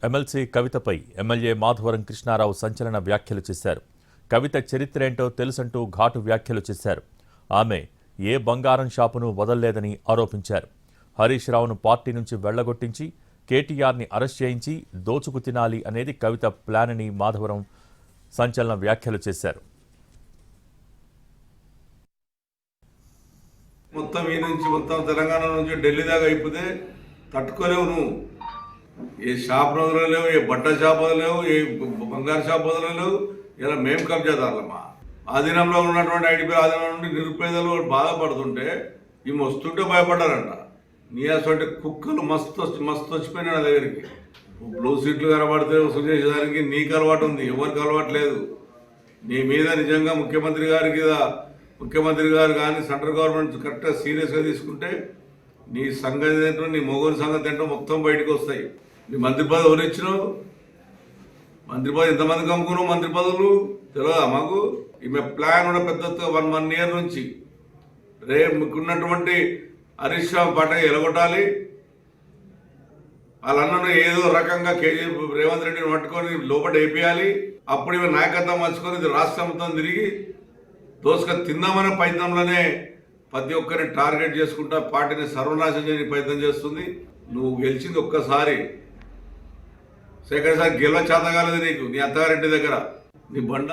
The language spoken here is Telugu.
ఎమ్మెల్సీ కవితపై ఎమ్మెల్యే మాధవరం కృష్ణారావు సంచలన వ్యాఖ్యలు చేశారు. కవిత చరిత్రేంటో తెలుసంటూ ఘాటు వ్యాఖ్యలు చేశారు. ఆమె ఏ బంగారం షాపును వదల్లేదని ఆరోపించారు. హరీష్ రావును పార్టీ నుంచి వెళ్లగొట్టించి కేటీఆర్ని అరెస్ట్ చేయించి దోచుకు తినాలి అనేది కవిత ప్లాన్ అని మాధవరం సంచలన వ్యాఖ్యలు చేశారు. మొత్తం ఈ నుంచి మొత్తం తెలంగాణ నుంచి ఢిల్లీ దాకా అయిపోతే తట్టుకోలేవు. నువ్వు ఏ షాప్ వదలలేవు, ఏ బట్ట షాప్ వదలలేవు, ఏ బంగారు షాప్ వదలలేవు. ఇలా మేము కబ్జాదారులమ్మా. ఆధీనంలో ఉన్నటువంటి ఐటీపీ ఆధీనంలో నుండి నిరుపేదలు బాధపడుతుంటే ఈ వస్తుంటే భయపడ్డారంట. నీ అసలు కుక్కలు మస్తు వచ్చిపోయినా నా దగ్గరికి. బ్లూ సీట్లు కనబడితే వసూలు చేసేదానికి నీకు అలవాటు ఉంది, ఎవరికి అలవాటు లేదు. నీ మీద నిజంగా ముఖ్యమంత్రి గారు కానీ సెంట్రల్ గవర్నమెంట్ కరెక్ట్గా సీరియస్గా తీసుకుంటే నీ సంగతి ఏంటో, నీ మొగోని సంగతి ఏంటో మొత్తం బయటకు వస్తాయి. నీ మంత్రి పదవి ఎవరు ఇచ్చినావు? మంత్రి పదవి ఎంతమందికి అమ్ముకున్నావు? మంత్రి పదవులు తెలియదా మాకు? ఈమె ప్లాన్ కూడా పెద్ద 1 year నుంచి మీకున్నటువంటి హరీష్ రావు పాట ఎలగొట్టాలి. వాళ్ళన్నను ఏదో రకంగా రేవంత్ రెడ్డిని పట్టుకొని లోపల వేపియాలి. అప్పుడు ఈమె నాయకత్వం మర్చుకొని రాష్ట్రం మొత్తం తిరిగి దోసుక తిందామనే ప్రయత్నంలోనే ప్రతి ఒక్కరిని టార్గెట్ చేసుకుంటా పార్టీని సర్వనాశనం చేయని ప్రయత్నం చేస్తుంది. నువ్వు గెలిచింది ఒక్కసారి, సెకండ్ సారి గెలవ చేత కాలేదు నీకు. నీ అత్తగారింటి దగ్గర నీ బండ